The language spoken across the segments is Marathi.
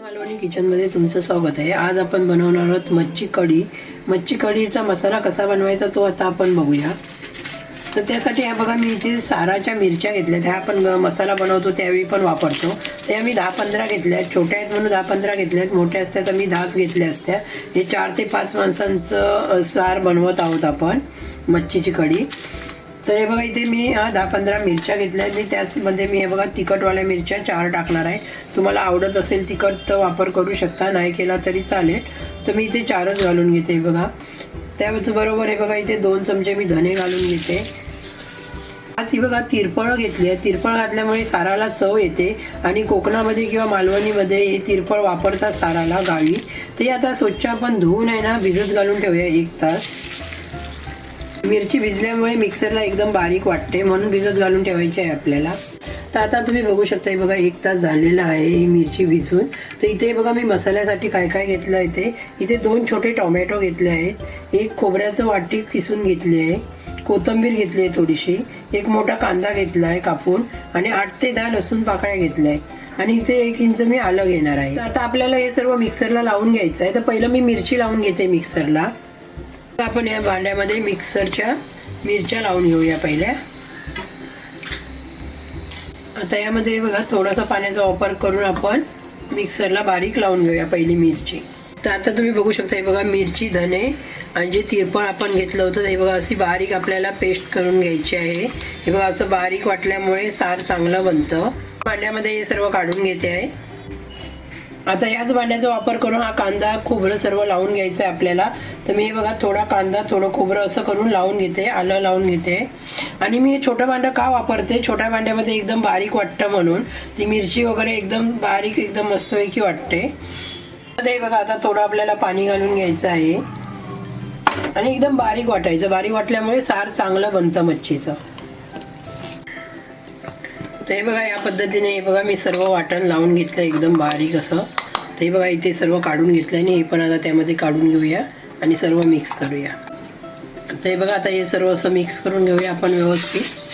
मालवणी किचनमध्ये तुमचं स्वागत आहे। आज आपण बनवणार आहोत मच्छी कढी। मच्छी कढीचा मसाला कसा बनवायचा तो आता आपण बघूया। तर त्यासाठी हा बघा मी इथे साराच्या मिरच्या घेतल्या, त्या आपण मसाला बनवतो त्यावेळी पण वापरतो। त्या मी 10-15 घेतल्या, छोट्या आहेत म्हणून 10-15 घेतल्यात, मोठ्या असत्या तर मी 10 घेतल्या असत्या। हे 4 ते 5 माणसांचं सार बनवत आहोत आपण मच्छीची कढी। तर हे बघा इथे मी 10-15 मिरच्या घेतल्या, मी त्यामध्ये मी हे बघा तिखटवाल्या मिरच्या 4 टाकणार आहे। तुम्हाला आवडत असेल तिखट तर वापर करू शकता, नाही केला तरी चालेल। तर मी इथे 4च घालून घेते बघा। त्याचबरोबर हे बघा इथे 2 चमचे मी धने घालून घेते। आज ही बघा तिरफळ घेतली आहे, तिरफळ घातल्यामुळे साराला चव येते आणि कोकणामध्ये किंवा मालवणीमध्ये हे तिरफळ वापरतात साराला गावी। ते आता स्वच्छ आपण धुवून आहे ना भिजत घालून ठेवूया 1 तास। मिरची भिजल्यामुळे मिक्सरला एकदम बारीक वाटते म्हणून भिजत घालून ठेवायची आहे आपल्याला। तर आता तुम्ही बघू शकता बघा 1 तास झालेला आहे ही मिरची भिजून। तर इथे बघा मी मसाल्यासाठी काय काय घेतलं आहे। इथे 2 छोटे टोमॅटो घेतले आहेत, 1 खोबऱ्याचं वाटी किसून घेतली आहे, कोथिंबीर घेतली आहे थोडीशी, 1 मोठा कांदा घेतला आहे कापून आणि 8 ते 10 लसूण पाकळ्या घेतल्या आहेत आणि इथे 1 इंच मी आलं घेणार आहे। तर आता आपल्याला हे सर्व मिक्सरला लावून घ्यायचं आहे। तर पहिलं मी मिरची लावून घेते मिक्सरला। आपण या भांड्यामध्ये मिक्सरच्या मिरच्या लावून घेऊया पहिल्या। आता यामध्ये बघा थोडासा पाण्याचा वापर करून आपण मिक्सरला बारीक लावून घेऊया पहिली मिरची। तर आता तुम्ही बघू शकता हे बघा मिरची, धने आणि जे तिरफळ आपण घेतलं होतं हे बघा अशी बारीक आपल्याला पेस्ट करून घ्यायची आहे। हे बघा असं बारीक वाटल्यामुळे सार चांगलं बनतं। भांड्यामध्ये हे सर्व काढून घेते आहे। आता याच भांड्याचा वापर करून हा कांदा खोबरं सर्व लावून घ्यायचं आहे आपल्याला। तर मी बघा थोडा कांदा थोडं खोबरं असं करून लावून घेते, आलं लावून घेते। आणि मी छोटं भांडं का वापरते, छोट्या भांड्यामध्ये एकदम बारीक वाटतं म्हणून, ती मिरची वगैरे एकदम बारीक एकदम मस्तपैकी वाटते। ते बघा आता थोडं आपल्याला पाणी घालून घ्यायचं आहे आणि एकदम बारीक वाटायचं, बारीक वाटल्यामुळे सार चांगलं बनतं मच्छीचं। ते बघा या पद्धतीने हे बघा मी सर्व वाटण लावून घेतलं एकदम बारीक असं। ते बघा इथे सर्व काढून घेतलं आणि हे पण आता त्यामध्ये काढून घेऊया आणि सर्व मिक्स करूया। ते बघा आता हे सर्व असं मिक्स करून घेऊया आपण व्यवस्थित।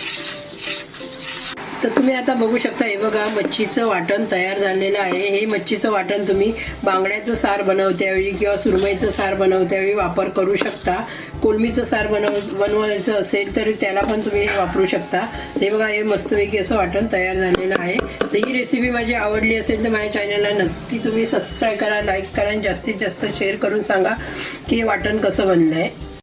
तर तुम्ही आता बघू शकता हे बघा मच्छीचं वाटण तयार झालेलं आहे। हे मच्छीचं वाटण तुम्ही बांगड्याचं सार बनवत्यावेळी किंवा सुरमईचं सार बनवत्यावेळी वापर करू शकता। कोलमीचं सार बनवायचं असेल तर त्याला पण तुम्ही वापरू शकता। ते बघा हे मस्तपैकी असं वाटण तयार झालेलं आहे। तर ही रेसिपी माझी आवडली असेल तर माझ्या चॅनलला नक्की तुम्ही सबस्क्राईब करा, लाईक करा आणि जास्तीत जास्त शेअर करून सांगा की हे वाटण कसं बनलं आहे।